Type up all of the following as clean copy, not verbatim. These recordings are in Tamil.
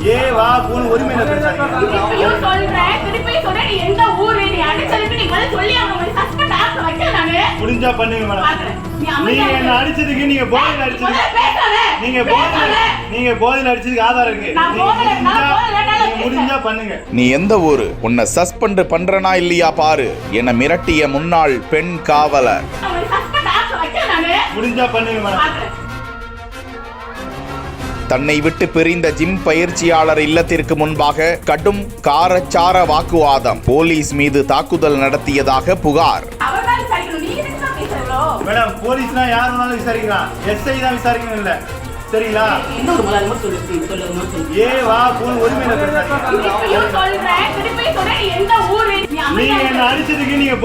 ஏ வா போன் உரிமையில பேசாதீங்க. இப்பயும் சொல்றேன், திருப்பி சொல்றேன். நீ எந்த ஊரு? நீ அடிச்சதுக்கு நீ பதில் சொல்லி அவங்க சஸ்பெண்ட் ஆக்க வைக்கல நானு. முடிஞ்சா பண்ணுங்க மேடம். நீங்க என்ன அடிச்சதுக்கு நீங்க போதையில அடிச்சதுக்கு ஆதாரம் இருக்கு. முடிஞ்சா பண்ணுங்க. நீ எந்த ஊரு? உன்னை சஸ்பெண்ட் பண்றனா இல்லையா பாரு என மிரட்டிய முன்னாள் பெண் காவலர். முடிஞ்சா பண்ணுங்க மேடம். தன்னை விட்டு பிரிந்த ஜிம் பயிற்சியாளர் இல்லத்திற்கு முன்பாக கடும் காரச்சார வாக்குவாதம். போலீஸ் மீது தாக்குதல் நடத்தியதாக புகார். மேடம் போலீஸ்னா யார் வேணாலும் விசாரிக்கலாம். எஸ்ஐ தான் விசாரிக்கணும் இல்ல, சரிங்களா? ஏ வா போன் உரிமையில பேசாதீங்க. நீங்க என்ன அடிச்சதுக்கு நீங்க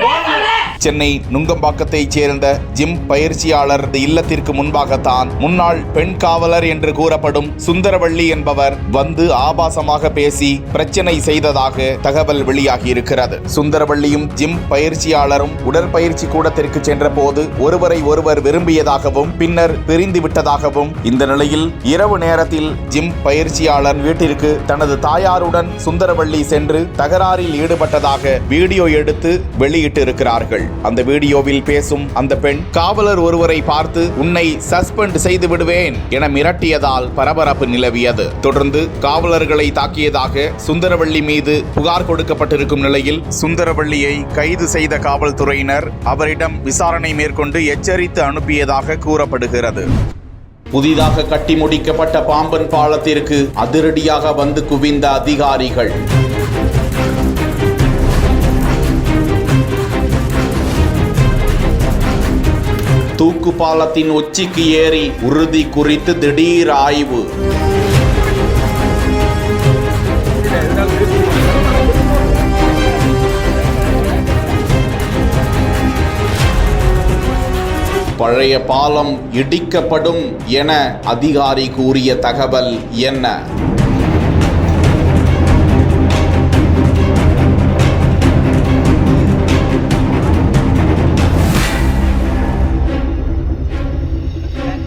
போதையில சென்னை நுங்கம்பாக்கத்தைச் சேர்ந்த ஜிம் பயிற்சியாளர் இல்லத்திற்கு முன்பாகத்தான் முன்னாள் பெண் காவலர் என்று கூறப்படும் சுந்தரவள்ளி என்பவர் வந்து ஆபாசமாக பேசி பிரச்சனை செய்ததாக தகவல் வெளியாகி இருக்கிறது. சுந்தரவள்ளியும் ஜிம் பயிற்சியாளரும் உடற்பயிற்சி கூடத்திற்கு சென்ற போது ஒருவரை ஒருவர் விரும்பியதாகவும் பின்னர் பிரிந்து விட்டதாகவும், இந்த நிலையில் இரவு நேரத்தில் ஜிம் பயிற்சியாளர் வீட்டிற்கு தனது தாயாருடன் சுந்தரவள்ளி சென்று தகராறில் ஈடுபட்டதாக வீடியோ எடுத்து வெளியிட்டு இருக்கிறார்கள். அந்த வீடியோவில் பேசும் அந்த பெண் காவலர் ஒருவரை பார்த்து உன்னை சஸ்பெண்ட் செய்து விடுவேன் என மிரட்டியதால் பரபரப்பு நிலவியது. தொடர்ந்து காவலர்களை தாக்கியதாக சுந்தரவள்ளி மீது புகார் கொடுக்கப்பட்டிருக்கும் நிலையில் சுந்தரவள்ளியை கைது செய்த காவல்துறையினர் அவரிடம் விசாரணை மேற்கொண்டு எச்சரித்து அனுப்பியதாக கூறப்படுகிறது. புதிதாக கட்டி முடிக்கப்பட்ட பாம்பன் பாலத்திற்கு அதிரடியாக வந்து குவிந்த அதிகாரிகள். தூக்கு பாலத்தின் உச்சிக்கு ஏறி உறுதி குறித்து திடீர் ஆய்வு. பழைய பாலம் இடிக்கப்படும் என அதிகாரி கூறிய தகவல் என்ன?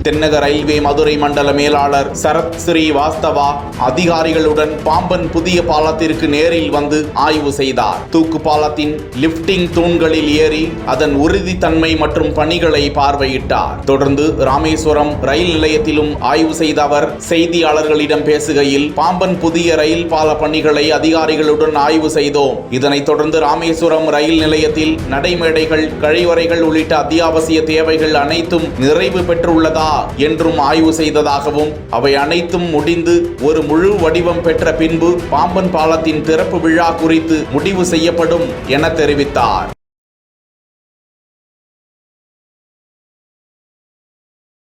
தென்னக ரயில்வே மதுரை மண்டல மேலாளர் சரத் ஸ்ரீவாஸ்தவா அதிகாரிகளுடன் பாம்பன் புதிய பாலத்திற்கு நேரில் வந்து ஆய்வு செய்தார். தூக்கு பாலத்தின் லிப்டிங் தூண்களில் ஏறி அதன் உறுதித்தன்மை மற்றும் பணிகளை பார்வையிட்டார். தொடர்ந்து ராமேஸ்வரம் ரயில் நிலையத்திலும் ஆய்வு செய்த அவர் செய்தியாளர்களிடம் பேசுகையில், பாம்பன் புதிய ரயில் பால பணிகளை அதிகாரிகளுடன் ஆய்வு செய்தோம். இதனைத் தொடர்ந்து ராமேஸ்வரம் ரயில் நிலையத்தில் நடைமேடைகள், கழிவறைகள் உள்ளிட்ட அத்தியாவசிய தேவைகள் அனைத்தும் நிறைவு பெற்றுள்ளதா என்றும் ஆய்வு செய்ததாகவும், அவை அனைத்தும் முடிந்து ஒரு முழு வடிவம் பெற்ற பின்பு பாம்பன் பாலத்தின் திறப்பு விழா குறித்து முடிவு செய்யப்படும் என தெரிவித்தார்.